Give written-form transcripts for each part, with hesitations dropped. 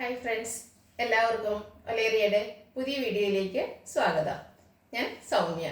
Hi friends, എല്ലാവർക്കും ഒലേറിയയുടെ പുതിയ വീഡിയോയിലേക്ക് സ്വാഗതം. ഞാൻ സൗമ്യ.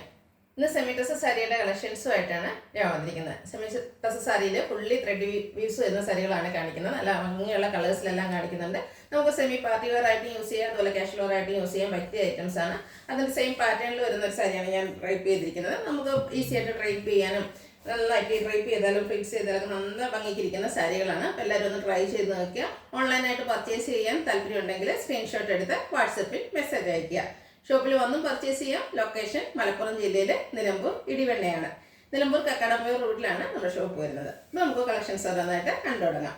ഇന്ന് സെമി ടസർ സാരിയുടെ കളക്ഷൻസുമായിട്ടാണ് ഞാൻ വന്നിരിക്കുന്നത്. സെമി ടസർ സാരിയിൽ ഫുള്ളി ത്രെഡ് വീവ്സ് വരുന്ന സാരികളാണ് കാണിക്കുന്നത്. നല്ല ഭംഗിയുള്ള കളേഴ്സിലെല്ലാം കാണിക്കുന്നുണ്ട്. നമുക്ക് സെമി പാർട്ടി വെയർ ആയിട്ട് യൂസ് ചെയ്യാം, അതുപോലെ കാഷ്വൽ വെയർ ആയിട്ട് യൂസ് ചെയ്യാൻ പറ്റിയ ഐറ്റംസ് ആണ്. അതിൻ്റെ സെയിം പാറ്റേണിൽ വരുന്ന ഒരു സാരിയാണ് ഞാൻ ഡ്രൈപ്പ് ചെയ്തിരിക്കുന്നത്. നമുക്ക് ഈസി ആയിട്ട് ഡ്രൈപ്പ് ചെയ്യാനും നന്നായിട്ട് ഡ്രൈപ്പ് ചെയ്താലും ഫിക്സ് ചെയ്താലും നന്ന ഭംഗിക്കിരിക്കുന്ന സാരികളാണ്. അപ്പോൾ എല്ലാവരും ഒന്ന് ട്രൈ ചെയ്ത് നോക്കുക. ഓൺലൈനായിട്ട് പർച്ചേസ് ചെയ്യാൻ താല്പര്യമുണ്ടെങ്കിൽ സ്ക്രീൻഷോട്ട് എടുത്ത് വാട്സപ്പിൽ മെസ്സേജ് അയയ്ക്കുക. ഷോപ്പിൽ വന്നും പർച്ചേസ് ചെയ്യാം. ലൊക്കേഷൻ മലപ്പുറം ജില്ലയിലെ നിലമ്പൂർ ഇടിവെണ്ണയാണ്. നിലമ്പൂർ കക്കാടംപൊയിൽ റൂട്ടിലാണ് നമ്മുടെ ഷോപ്പ് വരുന്നത്. അപ്പോൾ നമുക്ക് കളക്ഷൻസ് ഓരോന്നായിട്ട് കണ്ടു തുടങ്ങാം.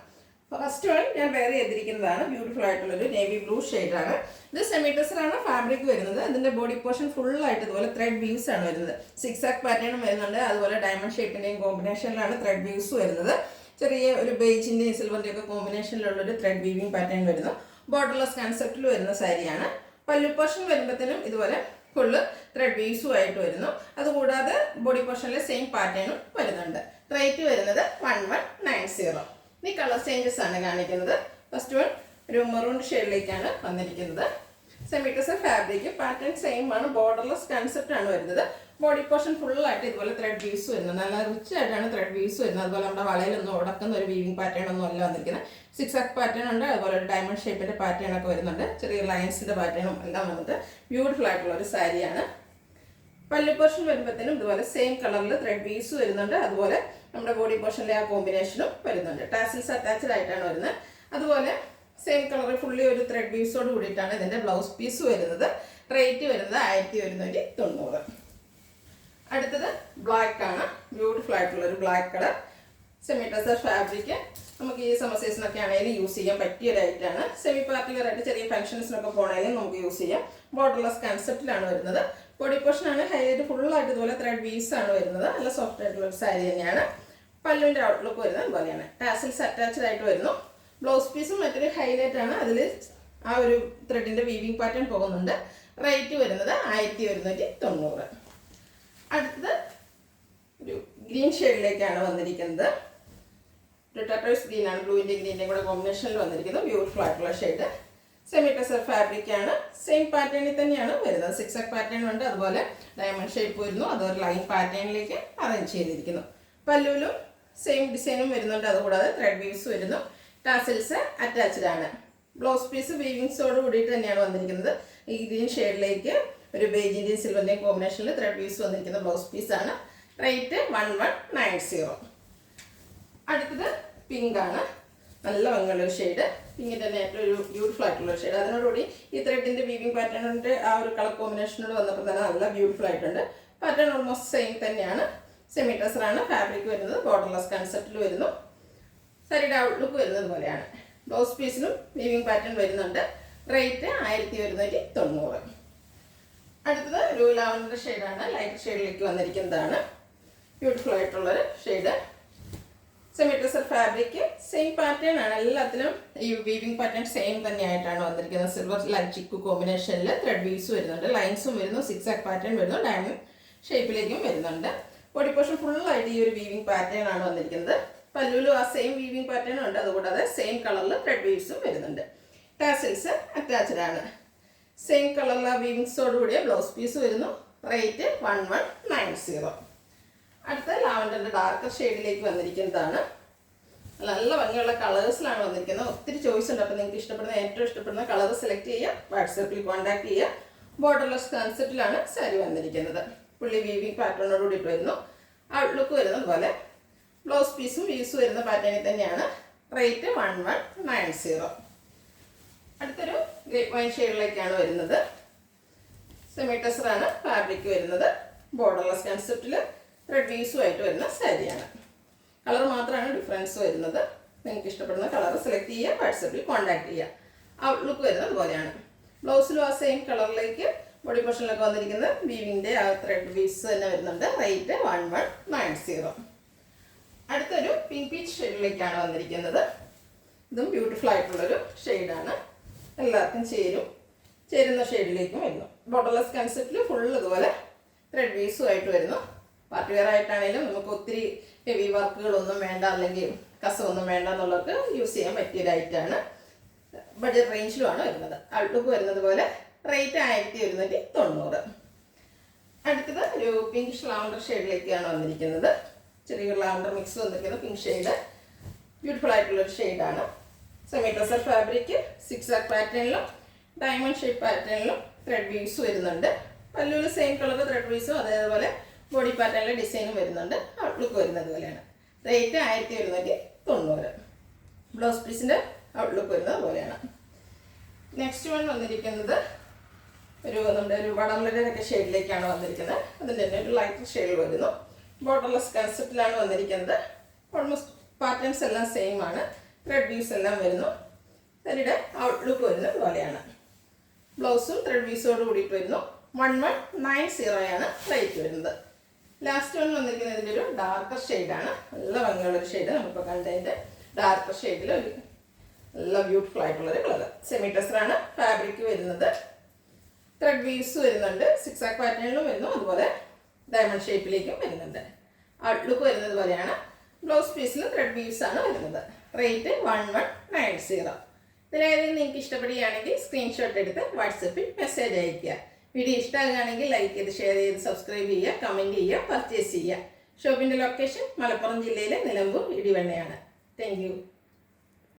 ഫസ്റ്റ് വൺ ഞാൻ വെയർ ചെയ്തിരിക്കുന്നതാണ്. ബ്യൂട്ടിഫുൾ ആയിട്ടുള്ളൊരു നേവി ബ്ലൂ ഷെയ്ഡാണ്. ഇത് സെമി ടസറാണ് ഫാബ്രിക് വരുന്നത്. അതിൻ്റെ ബോഡി പോർഷൻ ഫുള്ളായിട്ട് ഇതുപോലെ ത്രെഡ് വ്യൂസ് ആണ് വരുന്നത്. സിക്സാക് പാറ്റേണും വരുന്നുണ്ട്. അതുപോലെ ഡയമണ്ട് ഷേപ്പിൻ്റെയും കോമ്പിനേഷനിലാണ് ത്രെഡ് വ്യൂസ് വരുന്നത്. ചെറിയ ഒരു ബേജിൻ്റെയും സിൽവറിൻ്റെയും ഒക്കെ കോമ്പിനേഷനിലുള്ളൊരു ത്രെഡ് വീവിങ് പാറ്റേൺ വരുന്നു. ബോർഡർലെസ് കൺസെപ്റ്റിൽ വരുന്ന സാരിയാണ്. പല്ലു പോർഷൻ വരുമ്പോഴത്തേനും ഇതുപോലെ ഫുള്ള് ത്രെഡ് വീവ്സുമായിട്ട് വരുന്നു. അതുകൂടാതെ ബോഡി പോർഷനിലെ സെയിം പാറ്റേണും വരുന്നുണ്ട്. റേറ്റ് വരുന്നത് 1190. ഈ കളർ ചേഞ്ചസ് ആണ് കാണിക്കുന്നത്. ഫസ്റ്റ് വൺ ഒരു മെറൂൺ ഷെയ്ഡിലേക്കാണ് വന്നിരിക്കുന്നത്. Semi tussar fabric pattern same ആണ്. ബോർഡർലെസ് കൺസെപ്റ്റ് ആണ് വരുന്നത്. ബോഡി പോർഷൻ ഫുള്ളായിട്ട് ഇതുപോലെ ത്രെഡ് വ്യൂസ് വരുന്നത്. നല്ല റിച്ച് ആയിട്ടാണ് ത്രെഡ് വ്യൂസ് വരുന്നത്. അതുപോലെ നമ്മുടെ വളയിലൊന്നും ഉടക്കുന്ന ഒരു വീവിങ് പാറ്റേൺ ഒന്നും അല്ല വന്നിരിക്കുന്നത്. സിക്സാക് പാറ്റേൺ ഉണ്ട്. അതുപോലെ ഒരു ഡയമണ്ട് ഷേപ്പിൻ്റെ പാറ്റേൺ ഒക്കെ വരുന്നുണ്ട്. ചെറിയ ലൈൻസിൻ്റെ പാറ്റേണും എല്ലാം വന്നിട്ട് ബ്യൂട്ടിഫുൾ ആയിട്ടുള്ള ഒരു സാരിയാണ്. പല്ലു പോർഷൻ വരുമ്പോഴത്തേനും ഇതുപോലെ സെയിം കളറിൽ ത്രെഡ് വീവ്സ് വരുന്നുണ്ട്. അതുപോലെ നമ്മുടെ ബോഡി പോർഷനിലെ ആ കോമ്പിനേഷനും വരുന്നുണ്ട്. ടാസിൽസ് അറ്റാച്ച്ഡ് ആയിട്ടാണ് വരുന്നത്. അതുപോലെ സെയിം കളർ ഫുള്ളി ഒരു ത്രെഡ് വീവ്സോട് കൂടിയിട്ടാണ് ഇതിൻ്റെ ബ്ലൗസ് പീസ് വരുന്നത്. റേറ്റ് വരുന്നത് 1190. അടുത്തത് ബ്ലാക്ക് ആണ്. ബ്യൂട്ടിഫുൾ ആയിട്ടുള്ള ഒരു black colour semi tussar fabric. നമുക്ക് ഈ സമ്മർ സീസണൊക്കെ ആണെങ്കിലും യൂസ് ചെയ്യാൻ പറ്റിയ ഒരു ഐറ്റാണ്. സെമി പാർട്ടി വെയർ ആയിട്ട് ചെറിയ ഫംഗ്ഷൻസിനൊക്കെ പോകണമെങ്കിലും നമുക്ക് യൂസ് ചെയ്യാം. ബോർഡർലെസ് കൺസെപ്റ്റിലാണ് വരുന്നത്. ബോഡി പോർഷൻ ആണ് ഹൈലൈറ്റ് ഫുള്ളായിട്ട് ഇതുപോലെ ത്രെഡ് വീവ്സ് ആണ് വരുന്നത്. നല്ല സോഫ്റ്റ് ആയിട്ടുള്ള ഒരു സാരി തന്നെയാണ്. പല്ലുവിൻ്റെ ഔട്ട്ലുക്ക് വരുന്നത് അതുപോലെയാണ്. ടാസിൽസ് അറ്റാച്ച്ഡ് ആയിട്ട് വരുന്നു. ബ്ലൗസ് പീസും മറ്റൊരു ഹൈലൈറ്റ് ആണ്. അതിൽ ആ ഒരു ത്രെഡിൻ്റെ വീവിങ് പാറ്റേൺ പോകുന്നുണ്ട്. റേറ്റ് വരുന്നത് 1190. അടുത്തത് ഒരു ഗ്രീൻ ഷെയ്ഡിലേക്കാണ് വന്നിരിക്കുന്നത്. ഒരു ടർട്ടോയ്സ് ഗ്രീൻ ആണ്. ബ്ലൂവിൻ്റെ ഗ്രീൻ്റെയും കൂടെ കോമ്പിനേഷനിൽ വന്നിരിക്കുന്നത്. ബ്യൂട്ടിഫുൾ ആയിട്ടുള്ള ഷെയ്ഡ്. സെമി ടസർ ഫാബ്രിക് ആണ്. സെയിം പാറ്റേണിൽ തന്നെയാണ് വരുന്നത്. സിക്സാക് പാറ്റേൺ ഉണ്ട്. അതുപോലെ ഡയമണ്ട് ഷേപ്പ് വരുന്നു. അതൊരു ലൈൻ പാറ്റേണിലേക്ക് അറേഞ്ച് ചെയ്തിരിക്കുന്നു. പല്ലുവിലും സെയിം ഡിസൈനും വരുന്നുണ്ട്. അതുകൂടാതെ ത്രെഡ് വീവ്സ് വരുന്നു. ടാസിൽസ് അറ്റാച്ച്ഡ് ആണ്. ബ്ലൗസ് പീസ് വീവിങ്സോട് കൂടിയിട്ട് തന്നെയാണ് വന്നിരിക്കുന്നത്. ഈ ഗ്രീൻ ഷെയ്ഡിലേക്ക് ഒരു ബേജിൻ്റെയും സിൽവറിൻ്റെയും കോമ്പിനേഷനിൽ ത്രെഡ് വീവ്സ് വന്നിരിക്കുന്ന ബ്ലൗസ് പീസാണ്. റേറ്റ് 1190. അടുത്തത് പിങ്ക് ആണ്. നല്ല ഭംഗിയുള്ളൊരു ഷെയ്ഡ്. പിങ്കിൻ്റെ തന്നെ ഏറ്റവും ഒരു ബ്യൂട്ടിഫുൾ ആയിട്ടുള്ള ഷെയ്ഡ്. അതിനോടുകൂടി ഈ ത്രെഡിൻ്റെ വീവിങ് പാറ്റേണിൻ്റെ ആ ഒരു കളർ കോമ്പിനേഷനോട് വന്നപ്പോൾ തന്നെ നല്ല ബ്യൂട്ടിഫുൾ ആയിട്ടുണ്ട്. പാറ്റേൺ ഓൾമോസ്റ്റ് സെയിം തന്നെയാണ്. സെമി ടസറാണ് ഫാബ്രിക് വരുന്നത്. ബോർഡർലെസ് കൺസെപ്റ്റിൽ വരുന്നു. സാരിയുടെ ഔട്ട്ലുക്ക് വരുന്നത് പോലെയാണ്. ബ്ലൗസ് പീസിലും വീവിങ് പാറ്റേൺ വരുന്നുണ്ട്. റേറ്റ് 1190. അടുത്തത് ഒരു ലാവൻഡർ ഷെയ്ഡാണ്. ലൈറ്റ് ഷെയ്ഡിലേക്ക് വന്നിരിക്കുന്നതാണ്. ബ്യൂട്ടിഫുൾ ആയിട്ടുള്ളൊരു shade. Semi tussar fabric same pattern ആണ്. എല്ലാത്തിലും ഈ വീവിങ് പാറ്റേൺ സെയിം തന്നെയായിട്ടാണ് വന്നിരിക്കുന്നത്. സിൽവർ ലൈറ്റ് ചിക്കു കോമ്പിനേഷനിൽ ത്രെഡ് വീവ്സ് വരുന്നുണ്ട്. ലൈൻസും വരുന്നു. സിക്സാക് പാറ്റേൺ വരുന്നു. ഡയമണ്ട് ഷേപ്പിലേക്കും വരുന്നുണ്ട്. ബോഡി പോർഷൻ ഫുള്ളായിട്ട് ഈ ഒരു വീവിങ് പാറ്റേൺ ആണ് വന്നിരിക്കുന്നത്. പല്ലുവിലും ആ സെയിം വീവിങ് പാറ്റേൺ ഉണ്ട്. അതുകൂടാതെ സെയിം കളറിൽ ത്രെഡ് വീവ്സും വരുന്നുണ്ട്. ടാസിൽസ് അറ്റാച്ച്ഡ് ആണ്. സെയിം കളറിൽ ആ വീവിങ്സോടുകൂടിയ ബ്ലൗസ് പീസ് വരുന്നു. റേറ്റ് 1190. അടുത്ത ലാവൻഡറിൻ്റെ ഡാർക്കർ ഷെയ്ഡിലേക്ക് വന്നിരിക്കുന്നതാണ്. നല്ല ഭംഗിയുള്ള കളേഴ്സിലാണ് വന്നിരിക്കുന്നത്. ഒത്തിരി ചോയ്സ് ഉണ്ട്. അപ്പോൾ നിങ്ങൾക്ക് ഇഷ്ടപ്പെടുന്ന ഏറ്റവും ഇഷ്ടപ്പെടുന്ന കളർ സെലക്ട് ചെയ്യുക. വാട്സാപ്പിൽ കോൺടാക്ട് ചെയ്യുക. ബോർഡർലെസ് കൺസെപ്റ്റിലാണ് സാരി വന്നിരിക്കുന്നത്. പുള്ളി വീവിങ് പാറ്റേണോട് കൂടിയിട്ട് വരുന്നു. ഔട്ട്ലുക്ക് വരുന്നത് പോലെ ബ്ലൗസ് പീസും വീവ്സ് വരുന്ന പാറ്റേണിൽ തന്നെയാണ്. റേറ്റ് 1190. അടുത്തൊരു ഗ്രേപ്പ് വൈൻ ഷെയ്ഡിലേക്കാണ് വരുന്നത്. സെമി ടസറാണ് ഫാബ്രിക് വരുന്നത്. ബോർഡർലെസ് കൺസെപ്റ്റിൽ ത്രെഡ് വീവ്സുമായിട്ട് വരുന്ന സാരിയാണ്. കളർ മാത്രമാണ് ഡിഫറൻസ് വരുന്നത്. നിങ്ങൾക്ക് ഇഷ്ടപ്പെടുന്ന കളർ സെലക്ട് ചെയ്യുക. വാട്സപ്പിൽ കോൺടാക്ട് ചെയ്യുക. ഔട്ട്ലുക്ക് വരുന്നത് പോലെയാണ്. ബ്ലൗസിലും ആ സെയിം കളറിലേക്ക് ബോഡി പോർഷനിലൊക്കെ വന്നിരിക്കുന്ന വീവിൻ്റെ ആ ത്രെഡ് വീവ്സ് തന്നെ വരുന്നുണ്ട്. റേറ്റ് 1190. അടുത്തൊരു പിങ്ക് പീച്ച് ഷെയ്ഡിലേക്കാണ് വന്നിരിക്കുന്നത്. ഇതും ബ്യൂട്ടിഫുൾ ആയിട്ടുള്ളൊരു ഷെയ്ഡാണ്. എല്ലാവർക്കും ചേരുന്ന ഷെയ്ഡിലേക്കും വരുന്നു. ബോർഡർലെസ് കൺസെപ്റ്റിൽ ഫുൾ ഇതുപോലെ ത്രെഡ് വീവ്സുമായിട്ട് വരുന്നു. പാർട്ടി വെയർ ആയിട്ടാണെങ്കിലും നമുക്ക് ഒത്തിരി ഹെവി വർക്കുകളൊന്നും വേണ്ട, അല്ലെങ്കിൽ കസമൊന്നും വേണ്ട എന്നുള്ളവർക്ക് യൂസ് ചെയ്യാൻ പറ്റിയൊരു ഐറ്റമാണ്. ബഡ്ജറ്റ് റേഞ്ചിലുമാണ് വരുന്നത്. ഔട്ട്ലുക്ക് വരുന്നത് പോലെ റേറ്റ് 1190. അടുത്തത് ഒരു പിങ്ക് ലാവണ്ടർ ഷെയ്ഡിലേക്കാണ് വന്നിരിക്കുന്നത്. ചെറിയൊരു ലാവണ്ടർ മിക്സ് വന്നിരിക്കുന്നത് പിങ്ക് ഷെയ്ഡ്. ബ്യൂട്ടിഫുൾ ആയിട്ടുള്ളൊരു ഷെയ്ഡാണ്. സെമി ടസർ ഫാബ്രിക്, സിക്സാക് പാറ്റേണിലും ഡയമണ്ട് ഷേപ്പ് പാറ്റേണിലും ത്രെഡ് വീവ്സ് വരുന്നുണ്ട്. പല്ലുവിൽ സെയിം കളർ ത്രെഡ് വീവ്സും അതേപോലെ ബോഡി പാറ്റേണിലെ ഡിസൈനും വരുന്നുണ്ട്. ഔട്ട്ലുക്ക് വരുന്നത് പോലെയാണ്. റേറ്റ് 1190. ബ്ലൗസ് പീസിൻ്റെ ഔട്ട്ലുക്ക് വരുന്നത് പോലെയാണ്. നെക്സ്റ്റ് വൺ വന്നിരിക്കുന്നത് നമ്മുടെ ഒരു വടംവലരൊക്കെ ഷെയ്ഡിലേക്കാണ് വന്നിരിക്കുന്നത്. അതിൻ്റെ തന്നെ ഒരു ലൈറ്റർ ഷെയ്ഡിൽ വരുന്നു. ബോർഡർലെസ് കൺസെപ്റ്റിലാണ് വന്നിരിക്കുന്നത്. ഓൾമോസ്റ്റ് പാറ്റേൺസ് എല്ലാം സെയിം ആണ്. ത്രെഡ് വീവ്സ് എല്ലാം വരുന്നു. അതിൻ്റെ ഔട്ട്ലുക്ക് വരുന്നത് പോലെയാണ്. ബ്ലൗസും ത്രെഡ് വീവ്സോട് കൂടിയിട്ട് വരുന്നു. 1190 റേറ്റ് വരുന്നത്. ലാസ്റ്റ് വൺ വന്നിരിക്കുന്നത് ഇതിൻ്റെ ഒരു ഡാർക്കർ ഷെയ്ഡാണ്. നല്ല ഭംഗിയുള്ളൊരു ഷെയ്ഡ്. നമ്മളിപ്പോൾ കണ്ടതിൻ്റെ ഡാർക്കർ ഷെയ്ഡിൽ ഒരു നല്ല ബ്യൂട്ടിഫുൾ ആയിട്ടുള്ളൊരു കളർ. സെമി ടസറാണ് ഫാബ്രിക് വരുന്നത്. ത്രെഡ് വീവ്സ് വരുന്നുണ്ട്. സിക്സാക് പാറ്റേണിലും വരുന്നു. അതുപോലെ ഡയമണ്ട് ഷേപ്പിലേക്കും വരുന്നുണ്ട്. ഔട്ട്ലുക്ക് വരുന്നത് പോലെയാണ്. ബ്ലൗസ് പീസിൽ ത്രെഡ് വീവ്സ് ആണ് വരുന്നത്. റേറ്റ് 1190. ഇതിലേതെങ്കിലും നിങ്ങൾക്ക് ഇഷ്ടപ്പെടുകയാണെങ്കിൽ സ്ക്രീൻഷോട്ട് എടുത്ത് വാട്സപ്പിൽ മെസ്സേജ് അയയ്ക്കുക. വീഡിയോ ഇഷ്ടമാകുകയാണെങ്കിൽ ലൈക്ക് ചെയ്ത് ഷെയർ ചെയ്ത് സബ്സ്ക്രൈബ് ചെയ്യുക, കമൻറ്റ് ചെയ്യുക, പർച്ചേസ് ചെയ്യുക. ഷോപ്പിൻ്റെ ലൊക്കേഷൻ മലപ്പുറം ജില്ലയിലെ നിലമ്പൂർ ഇടിവണ്ണയാണ്. Thank you.